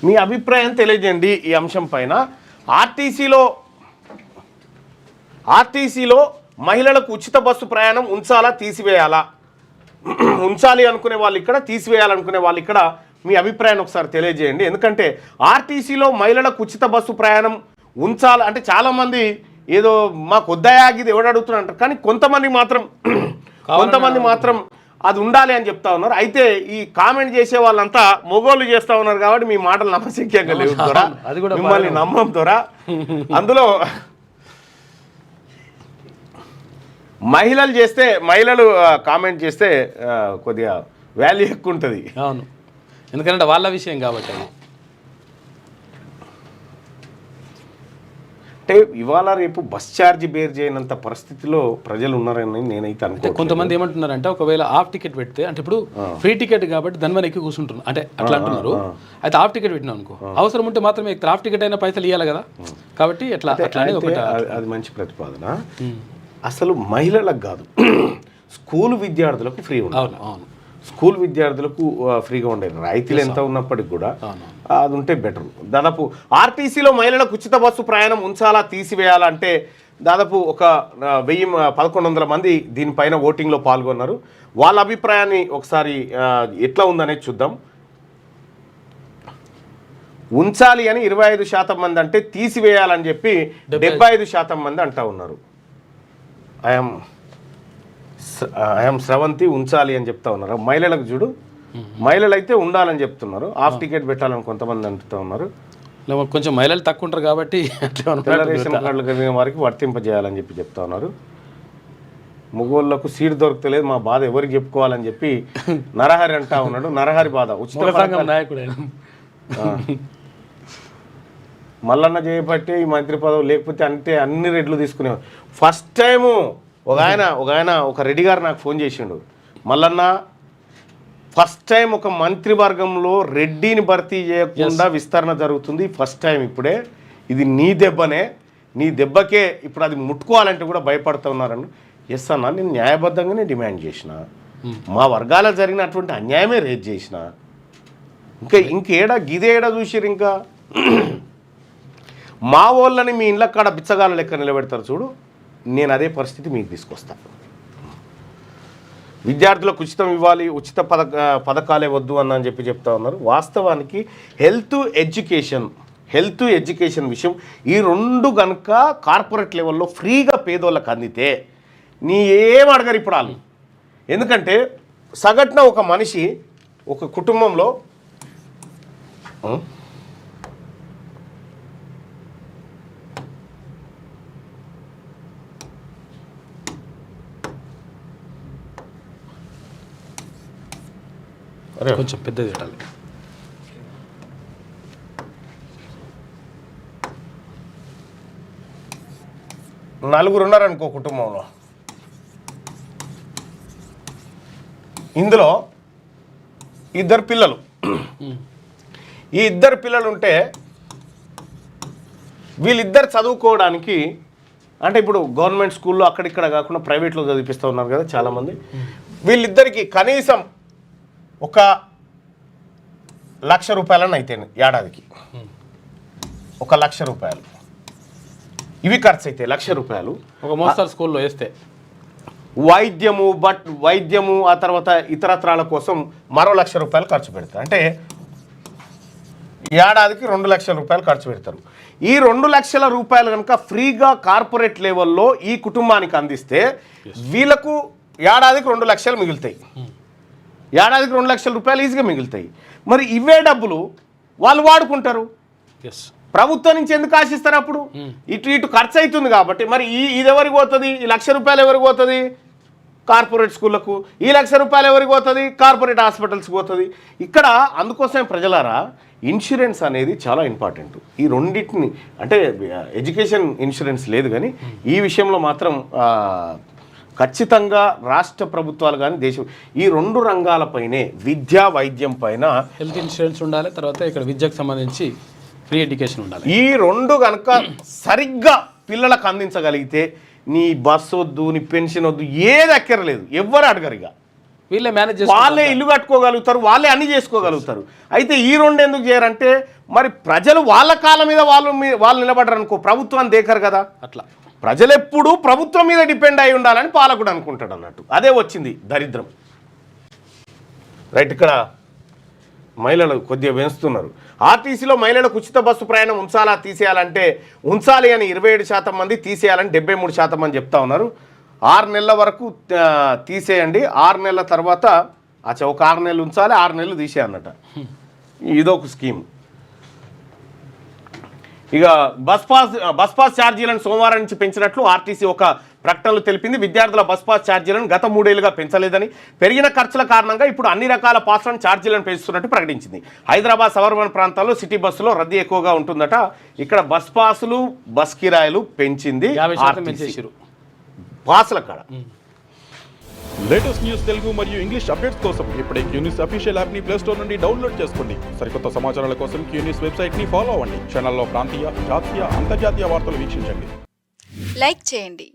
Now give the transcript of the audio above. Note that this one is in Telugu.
మీ అభిప్రాయం తెలియజేయండి ఈ అంశం పైన. ఆర్టీసీలో మహిళలకు ఉచిత బస్సు ప్రయాణం ఉంచాలా తీసివేయాలా? ఉంచాలి అనుకునే వాళ్ళు ఇక్కడ, తీసివేయాలనుకునే వాళ్ళు ఇక్కడ. మీ అభిప్రాయాన్ని ఒకసారి తెలియజేయండి. ఎందుకంటే ఆర్టీసీలో మహిళలకు ఉచిత బస్సు ప్రయాణం ఉంచాలి అంటే చాలామంది ఏదో మాకు వద్దయాగిది ఎవడు అడుగుతున్నారు, కానీ కొంతమంది మాత్రం అది ఉండాలి అని చెప్తా ఉన్నారు. అయితే ఈ కామెంట్ చేసే వాళ్ళంతా మొగోళ్ళు చేస్తూ ఉన్నారు కాబట్టి మీ మాటలు నమ్మశక్యంగా లేవు దొరా, మిమ్మల్ని నమ్మం దొరా. అందులో మహిళలు కామెంట్ చేస్తే కొద్దిగా వాల్యూ ఎక్కువ ఉంటుంది. అవును, ఎందుకంటే వాళ్ళ విషయం కాబట్టి. అది అంటే ఇవాళ రేపు బస్ ఛార్జ్ బేర్ చేయనంత పరిస్థితిలో ప్రజలు ఉన్నారని నేనైతే అనుకుంటున్నాను. కొంతమంది ఏమంటున్నారంటే ఒకవేళ హాఫ్ టికెట్ పెడితే, అంటే ఇప్పుడు ఫ్రీ టికెట్ కాబట్టి దాని మీద ఎక్కువ కూర్చుంటున్నారు అంటే అట్లా అంటున్నారు. అయితే హాఫ్ టికెట్ పెట్టినాం అనుకో, అవసరం ఉంటే మాత్రమే హాఫ్ టికెట్ అయినా పైసలు ఇవ్వాలి కదా. కాబట్టి అది మంచి ప్రతిపాదన. అసలు మహిళలకు కాదు, స్కూల్ విద్యార్థులకు ఫ్రీ ఉండాలి. స్కూల్ విద్యార్థులకు ఫ్రీగా ఉండేది. రైతులు ఎంత ఉన్నప్పటికి కూడా అది ఉంటే బెటర్. దాదాపు ఆర్టీసీలో మహిళలకు ఉచిత బస్సు ప్రయాణం ఉంచాలా తీసివేయాలంటే దాదాపు ఒక 1100 మంది దీనిపైన ఓటింగ్లో పాల్గొన్నారు. వాళ్ళ అభిప్రాయాన్ని ఒకసారి ఎట్లా ఉందనేది చూద్దాం. ఉంచాలి అని 25% మంది అంటే, తీసివేయాలని చెప్పి 75% మంది అంటా ఉన్నారు. ఐఎమ్ స్రవంతి ఉంచాలి అని చెప్తా ఉన్నారు. మహిళలకు చూడు, మహిళలు అయితే ఉండాలని చెప్తున్నారు. హాఫ్ టికెట్ పెట్టాలని కొంతమంది అంటుతూ ఉన్నారు. కొంచెం మహిళలు తక్కువ ఉంటారు కాబట్టి రేషన్ కార్డులు కలిగిన వారికి వర్తింపజేయాలని చెప్పి చెప్తా ఉన్నారు. మగోళ్ళకు సీట్ దొరకలేదు, మా బాధ ఎవరికి చెప్పుకోవాలని చెప్పి నరహరి అంటా ఉన్నాడు. నరహరి బాధ ఉచిత నాయకుడు మల్లన్న చేయబట్టే ఈ మంత్రి పదవి, లేకపోతే అంటే అన్ని రెడ్లు తీసుకునేవారు. ఫస్ట్ టైము ఒక రెడ్డి గారు నాకు ఫోన్ చేసిండు, మల్లన్న ఫస్ట్ టైం ఒక మంత్రివర్గంలో రెడ్డిని భర్తీ చేయకుండా విస్తరణ జరుగుతుంది, ఫస్ట్ టైం ఇప్పుడే. ఇది నీ దెబ్బనే, నీ దెబ్బకే ఇప్పుడు అది ముట్టుకోవాలంటే కూడా భయపడుతూ ఉన్నారని. ఎస్ అన్న, నేను న్యాయబద్ధంగానే డిమాండ్ చేసిన, మా వర్గాల జరిగినటువంటి అన్యాయమే రేజ్ చేసిన. ఇంకేడా గిదేడా చూసిరు. ఇంకా మా వాళ్ళని మీ ఇళ్ళ కాడ బిచ్చగాల లెక్క నిలబెడతారు చూడు, నేను అదే పరిస్థితి మీకు తీసుకొస్తాను. విద్యార్థులకు ఉచితం ఇవ్వాలి, ఉచిత పథకాలే వద్దు అని చెప్పి చెప్తా ఉన్నారు. వాస్తవానికి హెల్త్ ఎడ్యుకేషన్ విషయం ఈ రెండు కనుక కార్పొరేట్ లెవెల్లో ఫ్రీగా పేదోళ్ళకి అందితే నీ ఏం అడగరు ఇప్పుడు వాళ్ళు. ఎందుకంటే సగటున ఒక మనిషి ఒక కుటుంబంలో కొంచెం పెద్దది పెట్టాలి. నలుగురు ఉన్నారనుకో కుటుంబంలో, ఇందులో ఇద్దరు పిల్లలు. ఈ ఇద్దరు పిల్లలు ఉంటే వీళ్ళిద్దరు చదువుకోవడానికి, అంటే ఇప్పుడు గవర్నమెంట్ స్కూల్లో అక్కడిక్కడ కాకుండా ప్రైవేట్లో చదివిస్తూ ఉన్నారు కదా చాలామంది. వీళ్ళిద్దరికి కనీసం ఒక 1,00,000 రూపాయలని అయితే ఏడాదికి 1,00,000 రూపాయలు ఇవి ఖర్చు అయితే 1,00,000 రూపాయలు ఒక మోస్తరు స్కూల్లో వేస్తే. వైద్యము ఆ తర్వాత ఇతరత్రాల కోసం మరో 1,00,000 రూపాయలు ఖర్చు పెడతారు. అంటే ఏడాదికి 2,00,000 రూపాయలు ఖర్చు పెడతారు. ఈ 2,00,000 రూపాయలు కనుక ఫ్రీగా కార్పొరేట్ లెవెల్లో ఈ కుటుంబానికి అందిస్తే వీళ్ళకు ఏడాదికి 2,00,000 మిగులుతాయి. ఏడాదికి 2,00,000 రూపాయలు ఈజీగా మిగులుతాయి. మరి ఇవే డబ్బులు వాళ్ళు వాడుకుంటారు. ప్రభుత్వం నుంచి ఎందుకు ఆశిస్తారు? అప్పుడు ఇటు ఖర్చు అవుతుంది కాబట్టి. మరి ఇది ఎవరికి పోతుంది? ఈ 1,00,000 రూపాయలు ఎవరికి పోతుంది? కార్పొరేట్ స్కూళ్ళకు. ఈ 1,00,000 రూపాయలు ఎవరికి పోతుంది? కార్పొరేట్ హాస్పిటల్స్కి పోతుంది. ఇక్కడ అందుకోసమే ప్రజలారా, ఇన్సూరెన్స్ అనేది చాలా ఇంపార్టెంట్. ఈ రెండింటిని, అంటే ఎడ్యుకేషన్ ఇన్సూరెన్స్ లేదు కానీ ఈ విషయంలో మాత్రం ఖచ్చితంగా రాష్ట్ర ప్రభుత్వాలు కానీ దేశం ఈ రెండు రంగాలపైనే, విద్యా వైద్యం పైన హెల్త్ ఇన్సూరెన్స్ ఉండాలి. తర్వాత ఇక్కడ విద్యకు సంబంధించి ఫ్రీ ఎడ్యుకేషన్ ఉండాలి. ఈ రెండు కనుక సరిగ్గా పిల్లలకు అందించగలిగితే నీ బస్సు వద్దు, నీ పెన్షన్ వద్దు, ఏది అక్కర్లేదు, ఎవ్వరు అడగరు. ఇక వీళ్ళే మేనేజ్ వాళ్ళే ఇల్లు కట్టుకోగలుగుతారు, వాళ్ళే అన్ని చేసుకోగలుగుతారు. అయితే ఈ రెండు ఎందుకు చేయరంటే మరి ప్రజలు వాళ్ళ కాళ్ళ మీద వాళ్ళు నిలబడరు అనుకో, ప్రభుత్వాన్ని దేకరు కదా. అట్లా ప్రజలు ఎప్పుడు ప్రభుత్వం మీద డిపెండ్ అయి ఉండాలని పాలకుడు అనుకుంటాడు అన్నట్టు. అదే వచ్చింది దరిద్రం. రైట్, ఇక్కడ మహిళలు కొద్దిగా పెంచుతున్నారు. ఆర్టీసీలో మహిళలకు ఉచిత బస్సు ప్రయాణం ఉంచాలా తీసేయాలంటే ఉంచాలి అని 27% మంది, తీసేయాలని 73% మంది చెప్తా ఉన్నారు. 6 నెలల వరకు తీసేయండి, 6 నెలల తర్వాత ఒక 6 నెలలు ఉంచాలి, 6 నెలలు తీసేయన్నట. ఇదొక స్కీమ్. ఇక బస్ పాస్ ఛార్జీలను సోమవారం నుంచి పెంచినట్లు ఆర్టీసీ ఒక ప్రకటనలో తెలిపింది. విద్యార్థుల బస్ పాస్ ఛార్జీలను గత 3 ఏళ్లుగా పెంచలేదని, పెరిగిన ఖర్చుల కారణంగా ఇప్పుడు అన్ని రకాల పాస్లను ఛార్జీలను పెంచుతున్నట్టు ప్రకటించింది. హైదరాబాద్ సబర్బన్ ప్రాంతాల్లో సిటీ బస్సులో రద్దీ ఎక్కువగా ఉంటుందట. ఇక్కడ బస్ పాసులు, బస్ కిరాయిలు పెంచింది పాసుల కాడ. లేటెస్ట్ న్యూస్ తెలుగు మరియు ఇంగ్లీష్ అప్డేట్స్ కోసం ఇప్పుడే క్యూన్యూస్ అఫీషియల్ యాప్ ని ప్లే స్టోర్ నుండి డౌన్లోడ్ చేసుకోండి. సరికొత్త సమాచారాల కోసం క్యూన్యూస్ వెబ్సైట్ ని ఫాలో అవ్వండి. ఛానల్లో ప్రాంతీయ, జాతీయ, అంతర్జాతీయ వార్తలు వీక్షించండి. లైక్ చేయండి.